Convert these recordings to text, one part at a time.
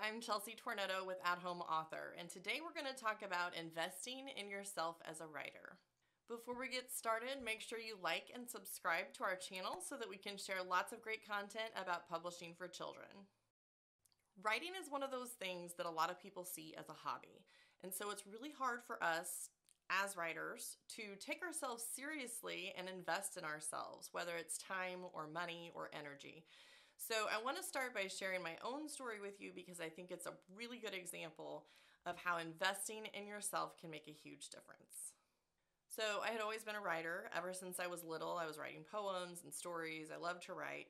I'm Chelsea Tornetto with At Home Author, and today we're going to talk about investing in yourself as a writer. Before we get started, make sure you like and subscribe to our channel so that we can share lots of great content about publishing for children. Writing is one of those things that a lot of people see as a hobby, and so it's really hard for us as writers to take ourselves seriously and invest in ourselves, whether it's time or money or energy. So I want to start by sharing my own story with you because I think it's a really good example of how investing in yourself can make a huge difference. So I had always been a writer. Ever since I was little, I was writing poems and stories. I loved to write.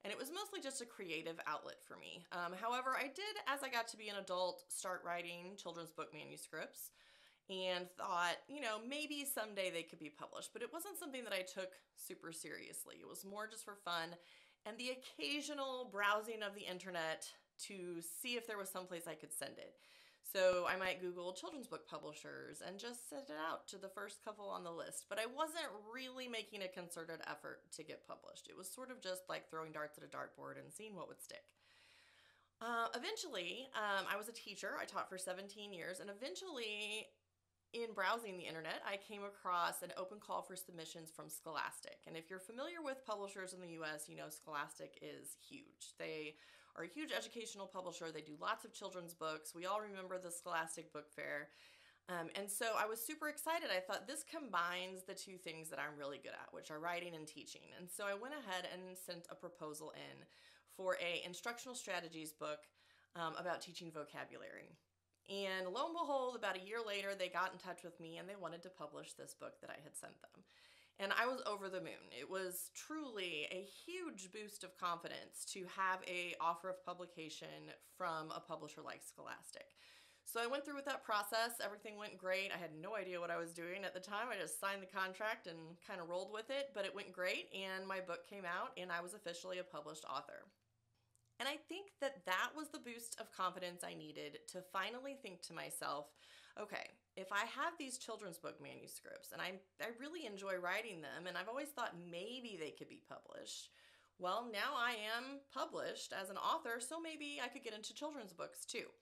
And it was mostly just a creative outlet for me. However, I did, as I got to be an adult, start writing children's book manuscripts and thought, maybe someday they could be published. But it wasn't something that I took super seriously. It was more just for fun and the occasional browsing of the internet to see if there was someplace I could send it. So I might Google children's book publishers and just send it out to the first couple on the list. But I wasn't really making a concerted effort to get published. It was sort of just like throwing darts at a dartboard and seeing what would stick. Eventually, I was a teacher. I taught for 17 years, and eventually, in browsing the internet, I came across an open call for submissions from Scholastic. And if you're familiar with publishers in the US, you know Scholastic is huge. They are a huge educational publisher. They do lots of children's books. We all remember the Scholastic Book Fair. And so I was super excited. I thought this combines the two things that I'm really good at, which are writing and teaching. And so I went ahead and sent a proposal in for a instructional strategies book about teaching vocabulary. And lo and behold, about a year later, they got in touch with me and they wanted to publish this book that I had sent them. And I was over the moon. It was truly a huge boost of confidence to have an offer of publication from a publisher like Scholastic. So I went through with that process. Everything went great. I had no idea what I was doing at the time. I just signed the contract and kind of rolled with it, but it went great and my book came out and I was officially a published author. And I think that that was the boost of confidence I needed to finally think to myself, okay, if I have these children's book manuscripts and I really enjoy writing them and I've always thought maybe they could be published, well, now I am published as an author, so maybe I could get into children's books too.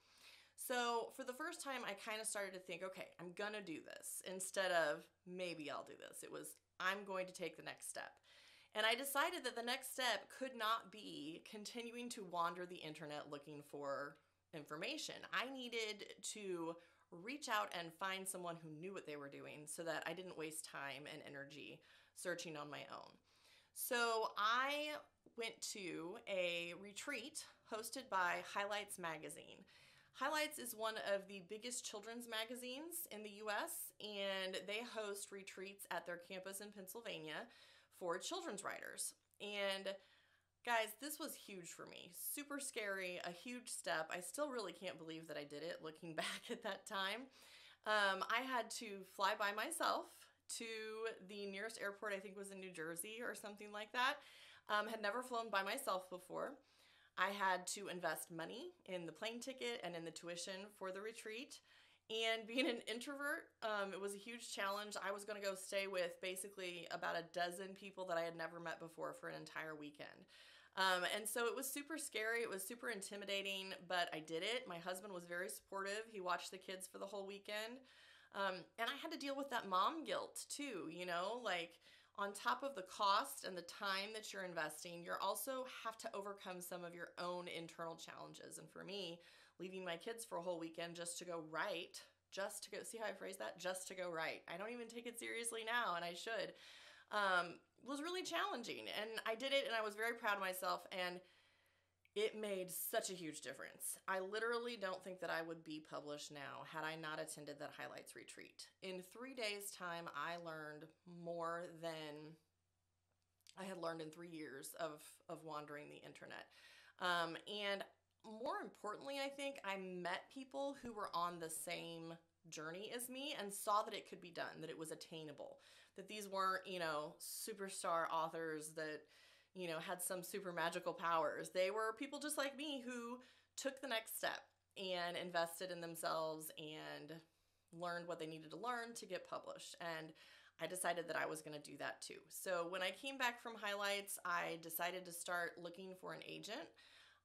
So for the first time, I kind of started to think, okay, I'm going to do this instead of maybe I'll do this. It was, I'm going to take the next step. And I decided that the next step could not be continuing to wander the internet looking for information. I needed to reach out and find someone who knew what they were doing so that I didn't waste time and energy searching on my own. So I went to a retreat hosted by Highlights magazine. Highlights is one of the biggest children's magazines in the US, and they host retreats at their campus in Pennsylvania for children's writers. And guys, this was huge for me. Super scary, a huge step. I still really can't believe that I did it looking back at that time. I had to fly by myself to the nearest airport, I think was in New Jersey or something like that. Had never flown by myself before. I had to invest money in the plane ticket and in the tuition for the retreat. And being an introvert, it was a huge challenge. I was going to go stay with basically about a dozen people that I had never met before for an entire weekend. And so it was super scary. It was super intimidating, but I did it. My husband was very supportive. He watched the kids for the whole weekend. And I had to deal with that mom guilt too, like on top of the cost and the time that you're investing, you also have to overcome some of your own internal challenges. And for me, leaving my kids for a whole weekend just to go write, see how I phrase that? Just to go write. I don't even take it seriously now, and I should, was really challenging. And I did it, and I was very proud of myself, and it made such a huge difference. I literally don't think that I would be published now had I not attended that Highlights retreat. In 3 days' time, I learned more than I had learned in 3 years of wandering the internet. And more importantly, I think I met people who were on the same journey as me and saw that it could be done, that it was attainable, that these weren't, superstar authors that had some super magical powers. They were people just like me who took the next step and invested in themselves and learned what they needed to learn to get published. And I decided that I was going to do that too. So when I came back from Highlights, I decided to start looking for an agent.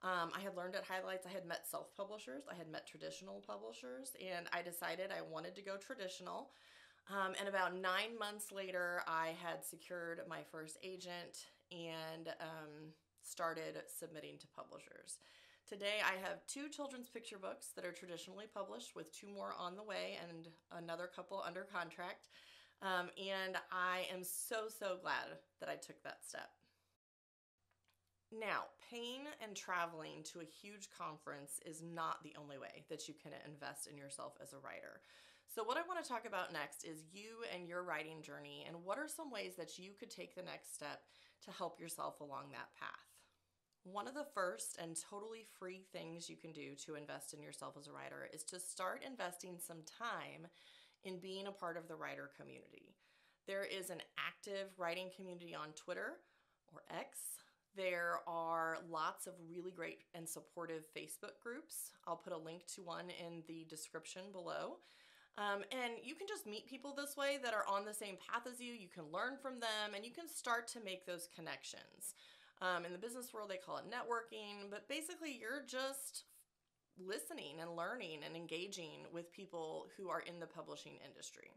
I had learned at Highlights, I had met self-publishers, I had met traditional publishers, and I decided I wanted to go traditional. And about 9 months later, I had secured my first agent and started submitting to publishers. Today, I have 2 children's picture books that are traditionally published, with 2 more on the way and another couple under contract. And I am so, so glad that I took that step. Now, paying and traveling to a huge conference is not the only way that you can invest in yourself as a writer. So, what I want to talk about next is you and your writing journey, and what are some ways that you could take the next step to help yourself along that path. One of the first and totally free things you can do to invest in yourself as a writer is to start investing some time in being a part of the writer community. There is an active writing community on Twitter or X. There are lots of really great and supportive Facebook groups. I'll put a link to one in the description below. And you can just meet people this way that are on the same path as you. You can learn from them, and you can start to make those connections. In the business world, they call it networking, but basically you're just listening and learning and engaging with people who are in the publishing industry.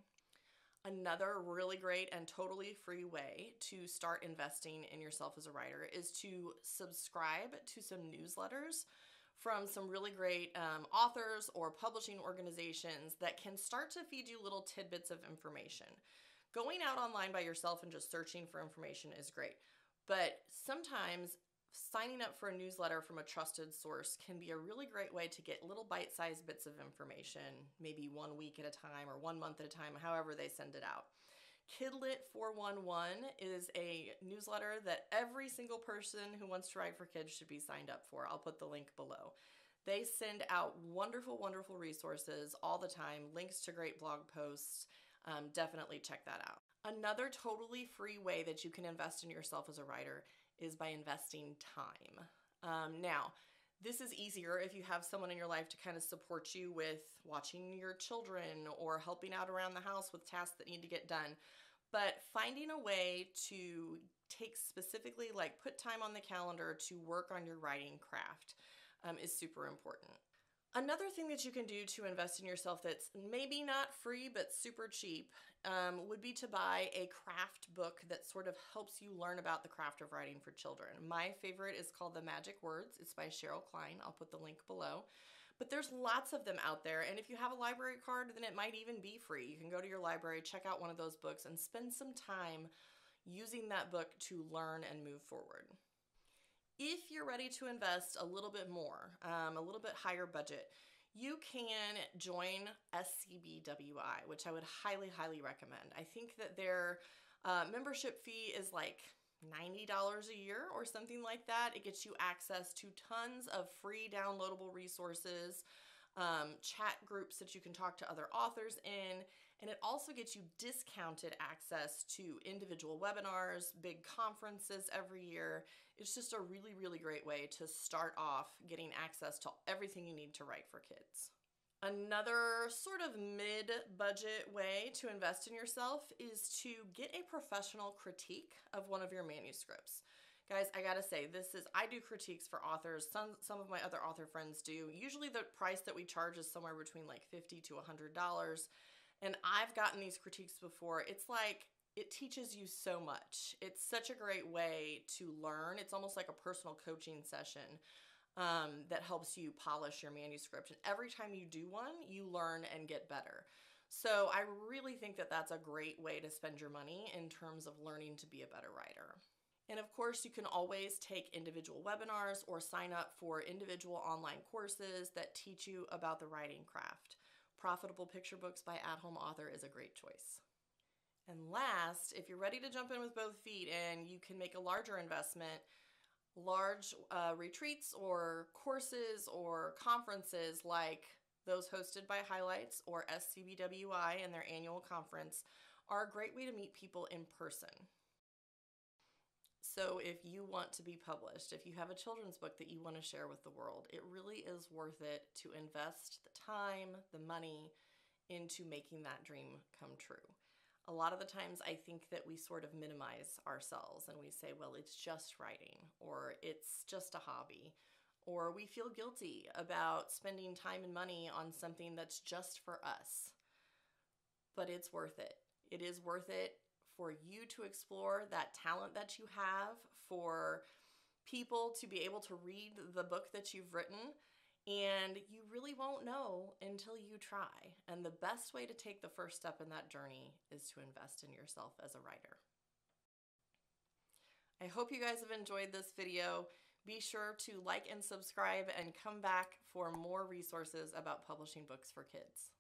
Another really great and totally free way to start investing in yourself as a writer is to subscribe to some newsletters from some really great authors or publishing organizations that can start to feed you little tidbits of information. Going out online by yourself and just searching for information is great, but sometimes signing up for a newsletter from a trusted source can be a really great way to get little bite-sized bits of information, maybe 1 week at a time or 1 month at a time, however they send it out. Kidlit 411 is a newsletter that every single person who wants to write for kids should be signed up for. I'll put the link below. They send out wonderful, wonderful resources all the time, links to great blog posts. Definitely check that out. Another totally free way that you can invest in yourself as a writer is by investing time. Now, this is easier if you have someone in your life to kind of support you with watching your children or helping out around the house with tasks that need to get done. But finding a way to take specifically, like put time on the calendar to work on your writing craft is super important. Another thing that you can do to invest in yourself that's maybe not free but super cheap would be to buy a craft book that sort of helps you learn about the craft of writing for children. My favorite is called The Magic Words. It's by Cheryl Klein. I'll put the link below. But there's lots of them out there, and if you have a library card, then it might even be free. You can go to your library, check out one of those books, and spend some time using that book to learn and move forward. If you're ready to invest a little bit more, a little bit higher budget, you can join SCBWI, which I would highly, highly recommend. I think that their membership fee is like $90 a year or something like that. It gets you access to tons of free downloadable resources, chat groups that you can talk to other authors in, and it also gets you discounted access to individual webinars, big conferences every year. It's just a really, really great way to start off getting access to everything you need to write for kids. Another sort of mid-budget way to invest in yourself is to get a professional critique of one of your manuscripts. Guys, I gotta say, I do critiques for authors. Some of my other author friends do. Usually the price that we charge is somewhere between like $50 to $100. And I've gotten these critiques before. It's like, it teaches you so much. It's such a great way to learn. It's almost like a personal coaching session that helps you polish your manuscript. And every time you do one, you learn and get better. So I really think that that's a great way to spend your money in terms of learning to be a better writer. And of course, you can always take individual webinars or sign up for individual online courses that teach you about the writing craft. Profitable Picture Books by At Home Author is a great choice. And last, if you're ready to jump in with both feet and you can make a larger investment, large retreats or courses or conferences like those hosted by Highlights or SCBWI and their annual conference are a great way to meet people in person. So if you want to be published, if you have a children's book that you want to share with the world, it really is worth it to invest the time, the money into making that dream come true. A lot of the times I think that we sort of minimize ourselves and we say, well, it's just writing, or it's just a hobby, or we feel guilty about spending time and money on something that's just for us. But it's worth it. It is worth it for you to explore that talent that you have, for people to be able to read the book that you've written, and you really won't know until you try. And the best way to take the first step in that journey is to invest in yourself as a writer. I hope you guys have enjoyed this video. Be sure to like and subscribe and come back for more resources about publishing books for kids.